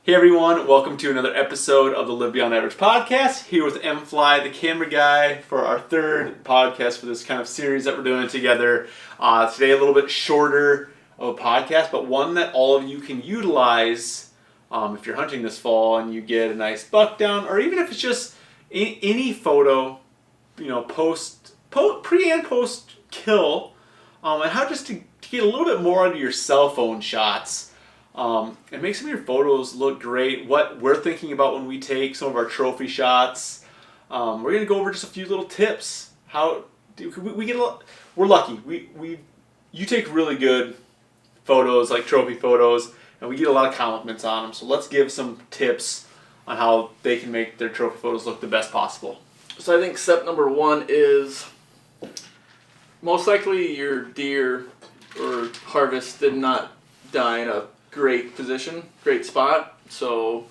Hey everyone, welcome to another episode of the Live Beyond Average podcast. Here with M Fly, the camera guy, for our third podcast for this kind of series that we're doing together. Today a little bit shorter of a podcast, but one that all of you can utilize if you're hunting this fall and you get a nice buck down, or even if it's just any photo, pre and post kill, and how just to get a little bit more out of your cell phone shots. And make some of your photos look great. What we're thinking about when we take some of our trophy shots. We're gonna go over just a few little tips. We're lucky. You take really good photos, like trophy photos, and we get a lot of compliments on them. So let's give some tips on how they can make their trophy photos look the best possible. So I think step number one is most likely your deer or harvest did not die in a great position, great spot. So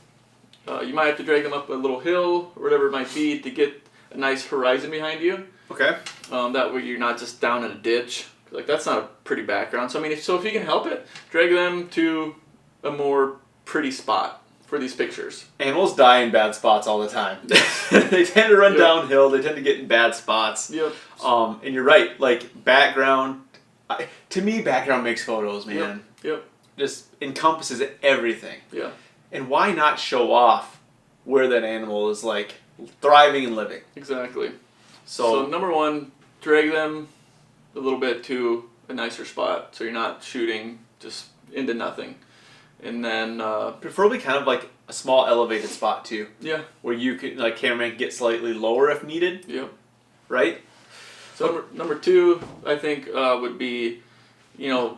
you might have to drag them up a little hill or whatever it might be to get a nice horizon behind you. Okay. That way you're not just down in a ditch. Like that's not a pretty background. So I mean, if you can help it, drag them to a more pretty spot for these pictures. Animals die in bad spots all the time. They tend to run downhill. They tend to get in bad spots. Yep. And you're right. Like background, to me, background makes photos, man. Yep. Just encompasses everything. Yeah. And why not show off where that animal is like thriving and living? Exactly. So number one, drag them a little bit to a nicer spot so you're not shooting just into nothing. And then preferably kind of like a small elevated spot too. Yeah. Where you can, like, cameraman, get slightly lower if needed. Yep. Right? So number two, I think, would be,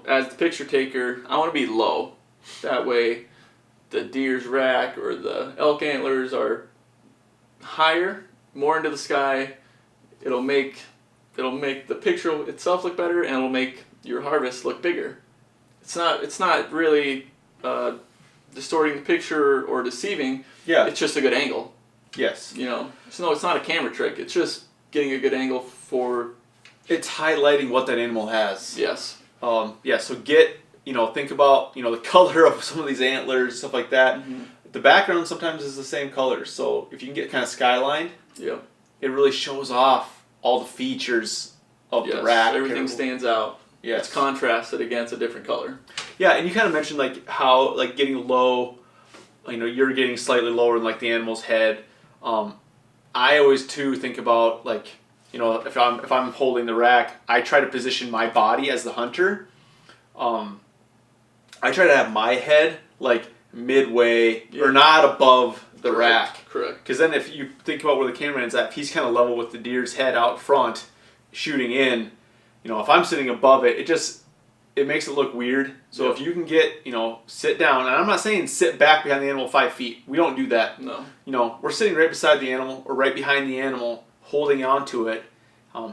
as the picture taker, I want to be low. That way the deer's rack or the elk antlers are higher, more into the sky. It'll make the picture itself look better, and it'll make your harvest look bigger. It's not really distorting the picture or deceiving. Yeah. It's just a good angle. Yes. So no, it's not a camera trick. It's just getting a good angle for. It's highlighting what that animal has. Yes. So think about, the color of some of these antlers, stuff like that. Mm-hmm. The background sometimes is the same color, so if you can get kind of skylined, it really shows off all the features of the rack. Everything stands out. Yes. It's contrasted against a different color. Yeah, and you kind of mentioned like how like getting low, you're getting slightly lower than like the animal's head. I always too think about like, if I'm holding the rack, I try to position my body as the hunter. I try to have my head like midway or not above the rack. Correct. Because then if you think about where the cameraman's at, if he's kind of level with the deer's head out front, shooting in, if I'm sitting above it, it makes it look weird. So if you can get, sit down, and I'm not saying sit back behind the animal 5 feet. We don't do that. No. We're sitting right beside the animal or right behind the animal, holding on to it,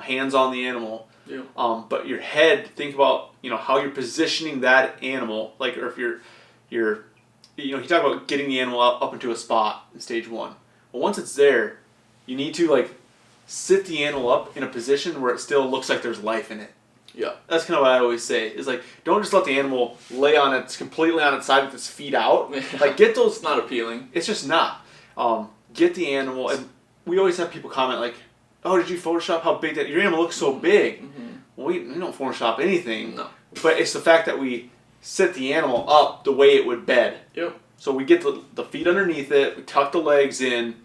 hands on the animal. Yeah. But your head, think about, how you're positioning that animal, like, or if you're you talk about getting the animal up into a spot in stage one. Well, once it's there, you need to like sit the animal up in a position where it still looks like there's life in it. Yeah. That's kind of what I always say. Is like, don't just let the animal lay on its completely on its side with its feet out. Like, get those. It's not appealing. It's just not. Get the animal, and we always have people comment like, "Oh, did you Photoshop how big that your animal looks so big?" Mm-hmm. Well, we don't Photoshop anything. No. But it's the fact that we sit the animal up the way it would bed. Yep. So we get the feet underneath it, we tuck the legs in,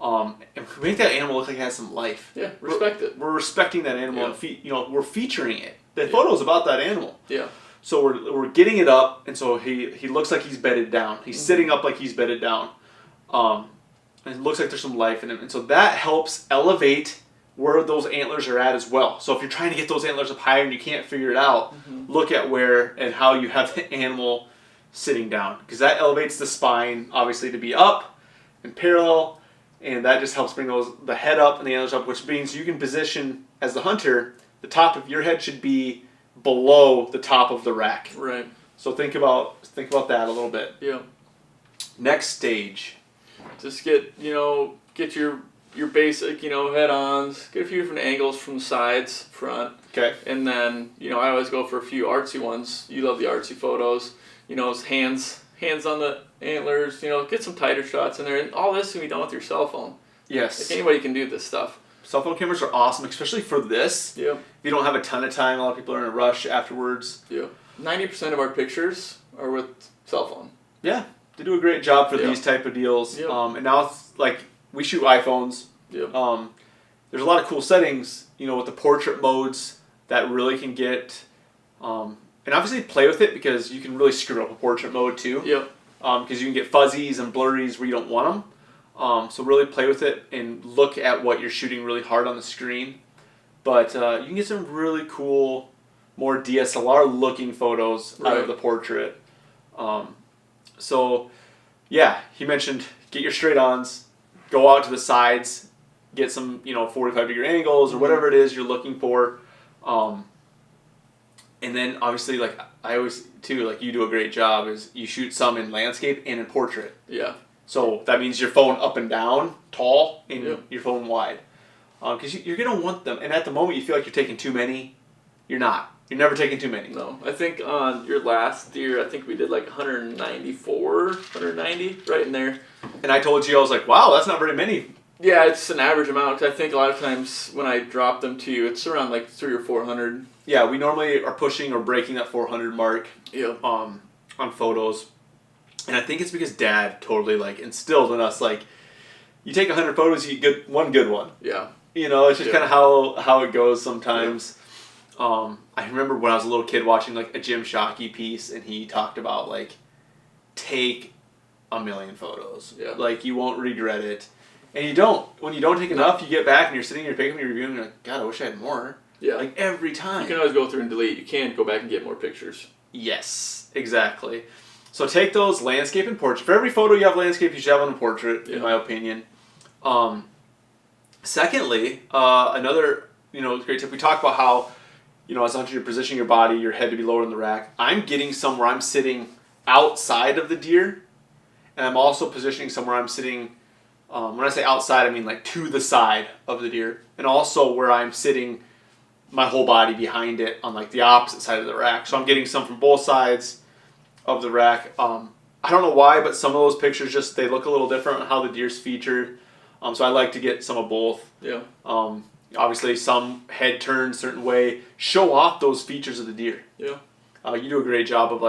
and we make that animal look like it has some life. Yeah, respect it. We're respecting that animal, and we're featuring it. The photo's about that animal. Yeah. So we're getting it up, and so he looks like he's bedded down. He's sitting up like he's bedded down, and it looks like there's some life in him. And so that helps elevate where those antlers are at as well. So if you're trying to get those antlers up higher and you can't figure it out, look at where and how you have the animal sitting down, because that elevates the spine obviously to be up and parallel, and that just helps bring the head up and the antlers up, which means you can position as the hunter, the top of your head should be below the top of the rack. Right. So think about that a little bit. Yeah. Next stage. Just get your basic, head-ons, get a few different angles from the sides, front. Okay. And then, I always go for a few artsy ones. You love the artsy photos. Hands on antlers, get some tighter shots in there. And all this can be done with your cell phone. Yes. Like anybody can do this stuff. Cell phone cameras are awesome, especially for this. Yep. If you don't have a ton of time, a lot of people are in a rush afterwards. Yep. 90% of our pictures are with cell phone. Yeah, they do a great job for Yep. these type of deals. Yep. And now it's like we shoot iPhones. Yep. There's a lot of cool settings, with the portrait modes that really can get, and obviously play with it because you can really screw up a portrait mode too. Yep. Because you can get fuzzies and blurries where you don't want them. So really play with it and look at what you're shooting really hard on the screen. But you can get some really cool, more DSLR looking photos out of the portrait. So yeah, he mentioned get your straight ons, go out to the sides, get some 45-degree angles or whatever it is you're looking for. And then obviously, like I always too, like you do a great job, is you shoot some in landscape and in portrait. Yeah. So that means your phone up and down, tall, and your phone wide. Because you're going to want them. And at the moment you feel like you're taking too many, you're not. You're never taking too many. No. I think on your last deer, I think we did like 194, 190, right in there. And I told you, I was like, wow, that's not very many. Yeah, it's an average amount. I think a lot of times when I drop them to you, it's around like 300 or 400. Yeah, we normally are pushing or breaking that 400 mark on photos. And I think it's because Dad totally like instilled in us, like, you take 100 photos, you get one good one. Yeah. It's just kind of how it goes sometimes. Yeah. I remember when I was a little kid watching like a Jim Shockey piece, and he talked about like, take 1,000,000 photos. Yeah. Like, you won't regret it. And you don't. When you don't take enough, you get back and you're sitting here picking, you're reviewing, and you're like, God, I wish I had more. Yeah. Like, every time. You can always go through and delete. You can go back and get more pictures. Yes, exactly. So take those landscape and portrait. For every photo you have landscape, you should have one in portrait, in my opinion. Secondly, another great tip. We talked about how, as a hunter, you're positioning your body, your head to be lower in the rack. I'm getting somewhere I'm sitting outside of the deer, and I'm also positioning somewhere I'm sitting. When I say outside, I mean like to the side of the deer, and also where I'm sitting, my whole body behind it on like the opposite side of the rack. So I'm getting some from both sides of the rack. I don't know why, but some of those pictures they look a little different on how the deer's featured. So I like to get some of both. Yeah. Obviously, some head turned a certain way, show off those features of the deer. Yeah. You do a great job of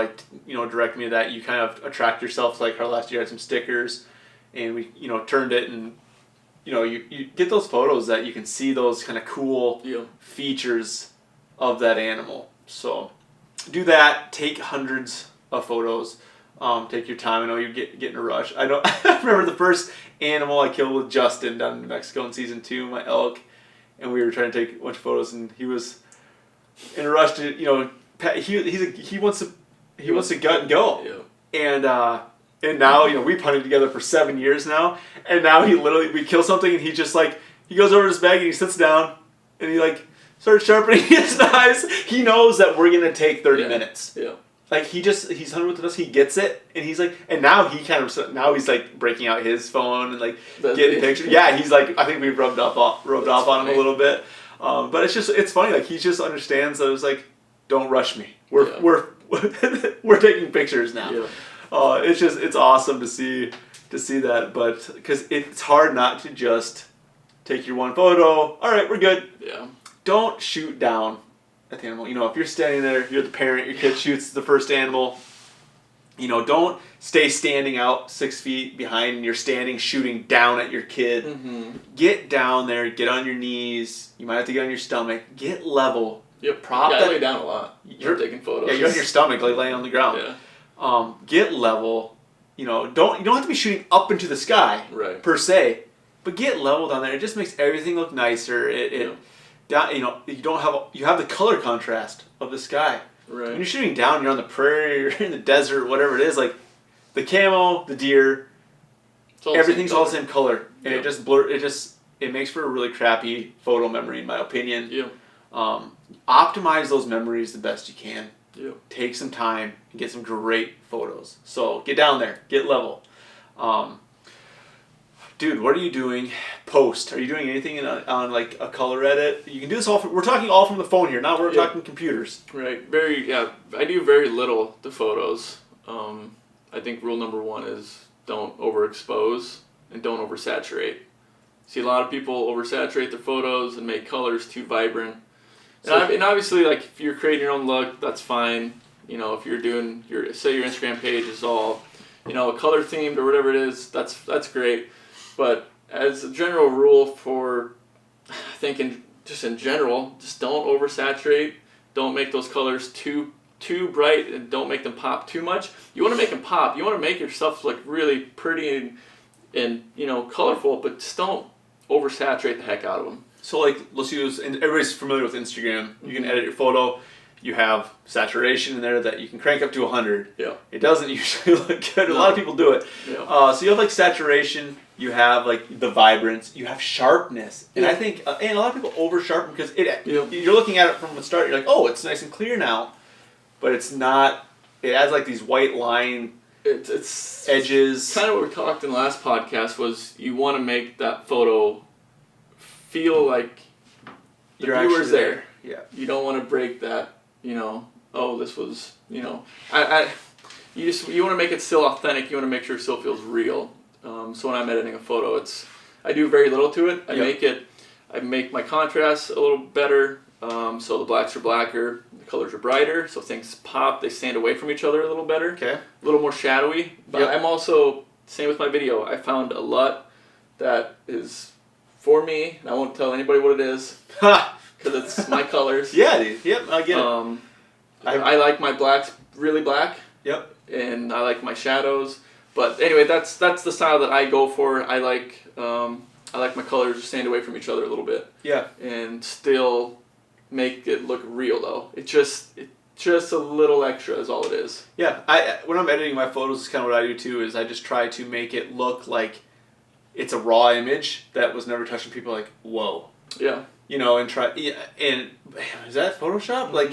directing me to that. You kind of attract yourself. Like our last year had some stickers, and we turned it, and you get those photos that you can see those kind of cool features of that animal. So do that. Take hundreds of photos. Take your time. I know you get in a rush. I remember the first animal I killed with Justin down in New Mexico in season 2, my elk, and we were trying to take a bunch of photos, and he was in a rush to he wants to gut and go. Yeah. And now we punted together for 7 years now, and now we kill something, and he just he goes over to his bag and he sits down and he starts sharpening his knives. He knows that we're gonna take 30 minutes. Yeah. Like he's hunting with us, he gets it, and he's and now he's breaking out his phone and getting pictures. Yeah, he's I think we've rubbed off on him a little bit, but it's funny. He just understands that it's don't rush me. We're taking pictures now. Yeah. It's awesome to see that, but because it's hard not to just take your one photo. All right, we're good. Yeah. Don't shoot down at the animal. If you're standing there, you're the parent, your kid shoots the first animal, don't stay standing out 6 feet behind and you're standing shooting down at your kid. Mm-hmm. Get down there, get on your knees. You might have to get on your stomach. Get level. Yep. I lay down a lot. You're taking photos. Yeah, you're on your stomach, laying on the ground. Yeah. Get level. You don't have to be shooting up into the sky per se, but get level down there. It just makes everything look nicer. You have the color contrast of the sky. Right. When you're shooting down, you're on the prairie, you're in the desert, whatever it is. The camo, the deer, everything's all the same color, and it just it makes for a really crappy photo memory, in my opinion. Yeah. Optimize those memories the best you can. Yeah. Take some time and get some great photos. So get down there, get level. Dude, what are you doing post? Are you doing anything on a color edit? You can do this we're talking all from the phone here. Now we're talking computers. Right. I do very little to photos. I think rule number 1 is don't overexpose and don't oversaturate. See, a lot of people oversaturate their photos and make colors too vibrant. And obviously, like, if you're creating your own look, that's fine. You know, if you're doing say your Instagram page is all, you know, color themed or whatever it is, that's great. But as a general rule for, I think in general, just don't oversaturate. Don't make those colors too bright, and don't make them pop too much. You want to make them pop. You want to make your stuff look really pretty and you know, colorful, but just don't oversaturate the heck out of them. So like, let's use, and everybody's familiar with Instagram. You can edit your photo. You have saturation in there that you can crank up to 100. Yeah. It doesn't usually look good. A lot of people do it. Yeah. So you have like saturation. You have like the vibrance. You have sharpness. And Yeah. I think, and a lot of people over sharpen because you're looking at it from the start. You're like, oh, it's nice and clear now, but it's not. It adds like these white line. It's edges. Kind of what we talked in the last podcast was you want to make that photo feel like the viewer's there. Yeah. You don't want to break that, you know, oh, this was, you know, you want to make it still authentic. You want to make sure it still feels real. So when I'm editing a photo, I do very little to it. I make my contrast a little better. So the blacks are blacker, the colors are brighter, so things pop, they stand away from each other a little better. Okay. A little more shadowy. But I'm also, same with my video, I found a LUT that is for me, and I won't tell anybody what it is, because it's my colors. Yeah, dude. Yep, I get it. I like my blacks really black. Yep. And I like my shadows. But anyway, that's the style that I go for. I like my colors to stand away from each other a little bit. Yeah. And still make it look real though. It's just a little extra is all it is. Yeah. When I'm editing my photos, it's kind of what I do too. Is I just try to make it look like it's a raw image that was never touched, and people are like, whoa. Yeah. You know, and is that Photoshop? Like,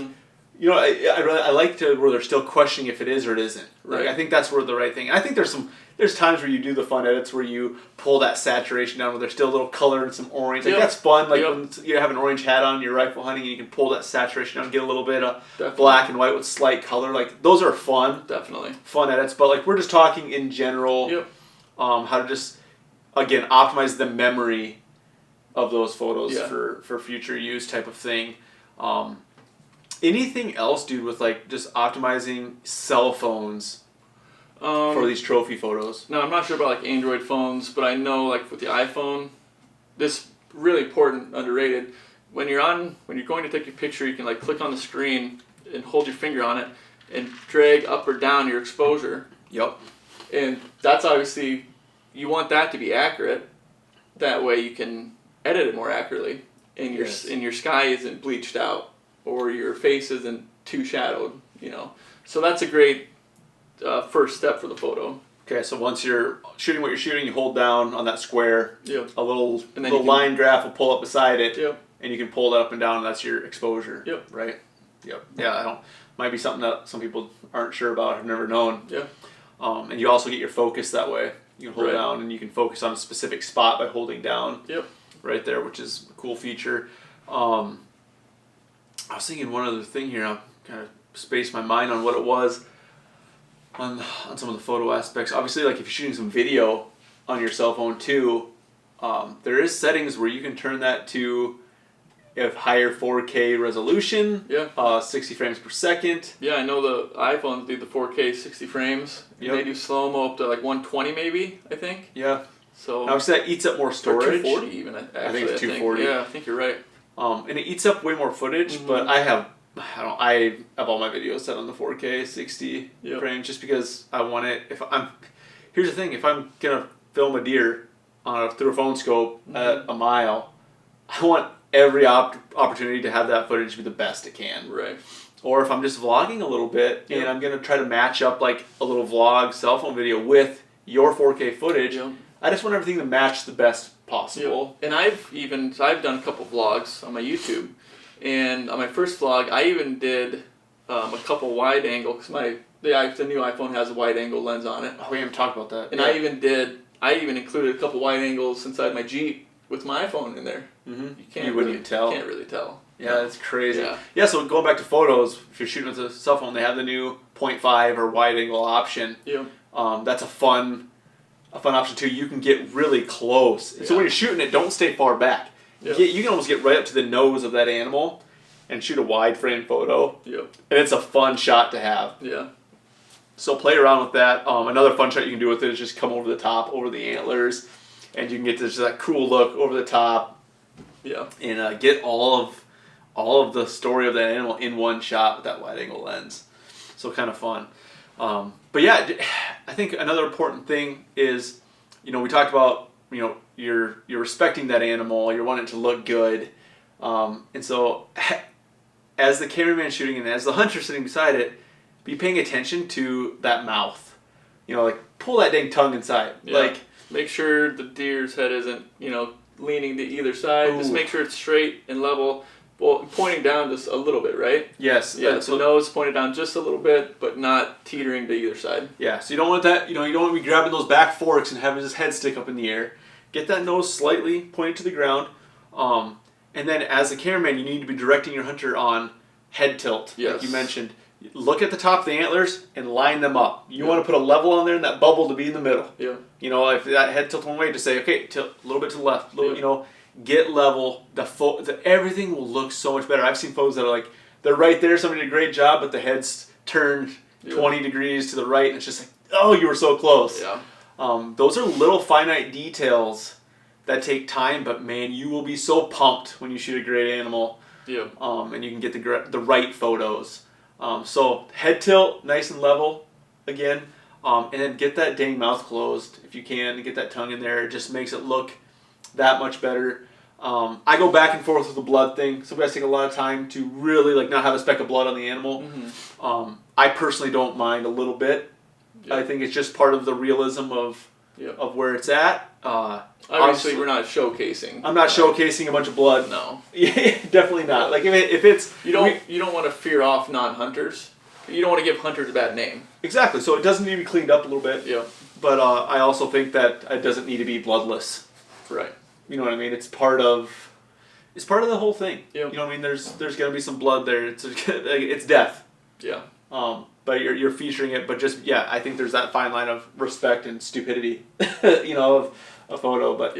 you know, I like to where they're still questioning if it is or it isn't. Right. Like, I think that's where the right thing. I think there's times where you do the fun edits where you pull that saturation down where there's still a little color and some orange. Like, that's fun. Like when you have an orange hat on, you're rifle hunting, and you can pull that saturation down and get a little bit of black and white with slight color. Like, those are fun. Definitely. Fun edits. But like, we're just talking in general. Yep. How to just, again, optimize the memory of those photos for future use type of thing. Anything else, dude, with like just optimizing cell phones for these trophy photos? No, I'm not sure about like Android phones, but I know like with the iPhone, this really important, underrated. When you're going to take your picture, you can like click on the screen and hold your finger on it and drag up or down your exposure. Yep. And that's obviously, you want that to be accurate. That way you can edit it more accurately, and your sky isn't bleached out, or your face isn't too shadowed, you know. So that's a great first step for the photo. Okay, so once you're shooting what you're shooting, you hold down on that square. Yep. A little line graph will pull up beside it. Yep. And you can pull that up and down, and that's your exposure. Yep. Right? Yep. Yeah, might be something that some people aren't sure about, have never known. Yeah. And you also get your focus that way. You can hold down, and you can focus on a specific spot by holding down. Yep. Right there, which is a cool feature. I was thinking one other thing here. I kind of spaced my mind on what it was on some of the photo aspects. Obviously, like if you're shooting some video on your cell phone too, there is settings where you can turn that to higher 4K resolution. Yeah. 60 frames per second. Yeah, I know the iPhones do the 4K 60 frames. Yep. They do slow-mo up to like 120 maybe, I think. Yeah. So obviously that eats up more storage. 240 even, actually. I think it's 240. Yeah, I think you're right. And it eats up way more footage, but I have all my videos set on the 4K 60 frames just because I want it. Here's the thing: if I'm gonna film a deer through a phone scope at a mile, I want every opportunity to have that footage be the best it can. Right. Or if I'm just vlogging a little bit and I'm gonna try to match up like a little vlog cell phone video with your 4K footage. I just want everything to match the best possible. And I've done a couple vlogs on my YouTube, and on my first vlog I even did a couple wide angle because the new iPhone has a wide angle lens on it. Oh, we haven't talked about that. And I even included a couple wide angles inside my Jeep with my iPhone in there. Mm-hmm. You wouldn't tell. Can't really tell. Yeah, that's crazy. Yeah. So going back to photos, if you're shooting with a cell phone, they have the new 0.5 or wide angle option. Yeah. That's a fun option too. You can get really close. So when you're shooting it, don't stay far back. Yep. You can almost get right up to the nose of that animal and shoot a wide frame photo. Yep. And it's a fun shot to have. Yeah. So play around with that. Another fun shot you can do with it is just come over the top, over the antlers, and you can get just that cool look over the top. Yeah. And get all of the story of that animal in one shot with that wide angle lens. So kind of fun. But yeah, I think another important thing is, we talked about, you're respecting that animal, you're wanting it to look good. And so as the cameraman shooting and as the hunter sitting beside it, be paying attention to that mouth. Like pull that dang tongue inside. Yeah. Like make sure the deer's head isn't, leaning to either side. Ooh. Just make sure it's straight and level. Well, pointing down just a little bit, right? Yes. Yeah, so nose pointed down just a little bit, but not teetering to either side. Yeah, so you don't want that, you don't want to be grabbing those back forks and having his head stick up in the air. Get that nose slightly pointed to the ground. And then as a cameraman, you need to be directing your hunter on head tilt, yes. like you mentioned. Look at the top of the antlers and line them up. You want to put a level on there and that bubble to be in the middle. Yeah. If that head tilts one way, just say, okay, tilt a little bit to the left. Get level. Everything will look so much better. I've seen photos that are like, they're right there, somebody did a great job, but the head's turned 20 degrees to the right, and it's just like, oh, you were so close. Yeah. Those are little finite details that take time, but man, you will be so pumped when you shoot a great animal. Yeah. And you can get the right photos. So head tilt, nice and level, again, and then get that dang mouth closed if you can, and get that tongue in there. It just makes it look that much better. I go back and forth with the blood thing. Some guys take a lot of time to really not have a speck of blood on the animal. Mm-hmm. I personally don't mind a little bit. Yep. I think it's just part of the realism of where it's at. Obviously, we're not showcasing. I'm not showcasing a bunch of blood. No, definitely not. Like if it's you don't want to fear off non-hunters. You don't want to give hunters a bad name. Exactly. So it doesn't need to be cleaned up a little bit. Yeah. But I also think that it doesn't need to be bloodless. Right. You know what I mean? It's part of the whole thing. Yeah. You know what I mean? There's gonna be some blood there. It's death. Yeah. But you're featuring it. But just I think there's that fine line of respect and stupidity. Of a photo. But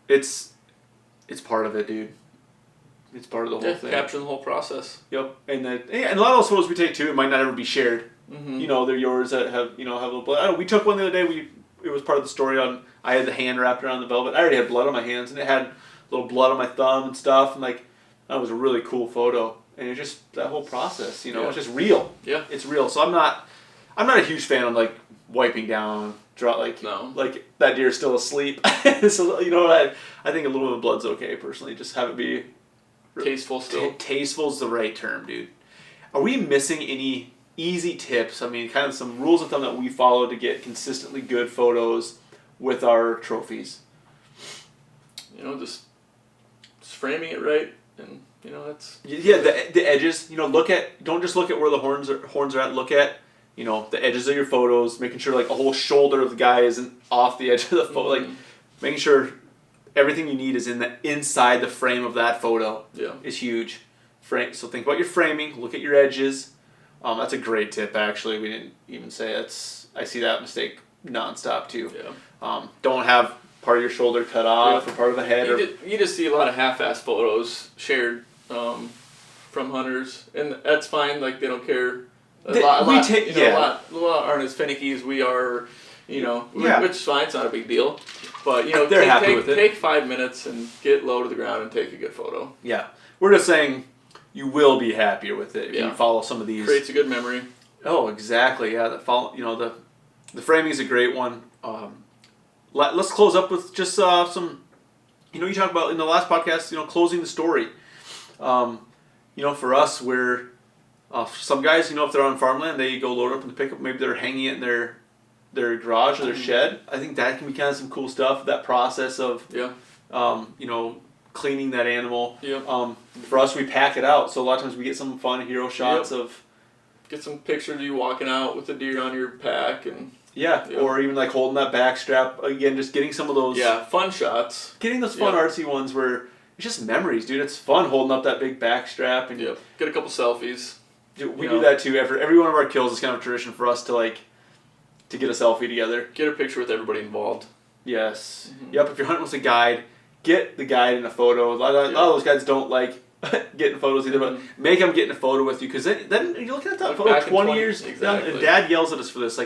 it's part of it, dude. It's part of the whole thing. Capturing the whole process. Yep. And a lot of those photos we take too, it might not ever be shared. Mm-hmm. They're yours that have a little blood. We took one the other day. It was part of the story on. I had the hand wrapped around the velvet. I already had blood on my hands, and it had a little blood on my thumb and stuff. And that was a really cool photo. And it's just that whole process. It's just real. Yeah. It's real. So I'm not a huge fan of wiping down. No. That deer's still asleep. So I think a little bit of blood's okay personally. Just have it be tasteful still. Tasteful's the right term, dude. Are we missing any easy tips? I mean, kind of some rules of thumb that we follow to get consistently good photos with our trophies. Just framing it right, and that's the edges. Don't just look at where the horns are at. Look at the edges of your photos, making sure a whole shoulder of the guy isn't off the edge of the photo. Mm-hmm. Making sure everything you need is inside the frame of that photo. Yeah, is huge. So think about your framing. Look at your edges. That's a great tip, actually. We didn't even say it's. I see that mistake nonstop too. Yeah. Don't have part of your shoulder cut off or part of the head. You just see a lot of half-assed photos shared from hunters, and that's fine. They don't care. A lot aren't as finicky as we are. Which is fine. It's not a big deal. But they're happy with it. Take 5 minutes and get low to the ground and take a good photo. Yeah, we're just saying. You will be happier with it if you follow some of these. Creates a good memory. Oh, exactly. Yeah, the framing is a great one. Let's close up with just some. You talked about in the last podcast. Closing the story. For us, we're some guys. If they're on farmland, they go load up in the pickup. Maybe they're hanging it in their garage or their shed. I think that can be kind of some cool stuff. That process of cleaning that animal. Yeah. For us, we pack it out, so a lot of times we get some fun hero shots of. Get some pictures of you walking out with the deer on your pack and. Yeah, or even holding that back strap again, just getting some of those. Yeah, fun shots. Getting those fun artsy ones where it's just memories, dude. It's fun holding up that big back strap and. Get a couple selfies. Dude, we do that too. Every one of our kills is kind of a tradition for us to get a selfie together. Get a picture with everybody involved. Yes. Mm-hmm. Yep. If you're hunting with a guide, get the guide in a photo. A lot of those guides don't like getting photos either, but make them get in a photo with you, because then you're looking at that photo 20 years. Exactly. And Dad yells at us for this.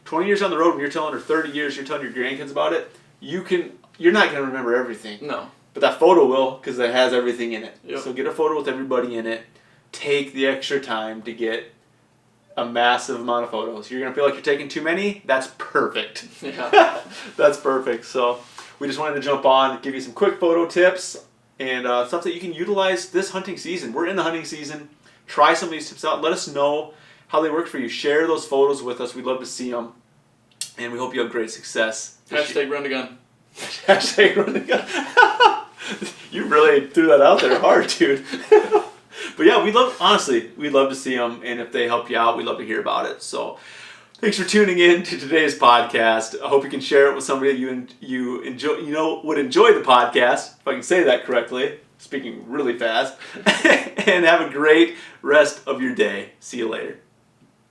20 years down the road, when you're telling her 30 years, you're telling your grandkids about it. You're not gonna remember everything. No. But that photo will, because it has everything in it. Yep. So get a photo with everybody in it. Take the extra time to get a massive amount of photos. You're going to feel like you're taking too many? That's perfect. Yeah. That's perfect. So we just wanted to jump on, give you some quick photo tips and stuff that you can utilize this hunting season. We're in the hunting season. Try some of these tips out. Let us know how they work for you. Share those photos with us. We'd love to see them. And we hope you have great success. Hashtag run the gun. Hashtag run the gun. You really threw that out there hard, dude. But yeah, we'd love to see them, and if they help you out, we'd love to hear about it. So, thanks for tuning in to today's podcast. I hope you can share it with somebody that you enjoy, would enjoy the podcast, if I can say that correctly, speaking really fast. And have a great rest of your day. See you later.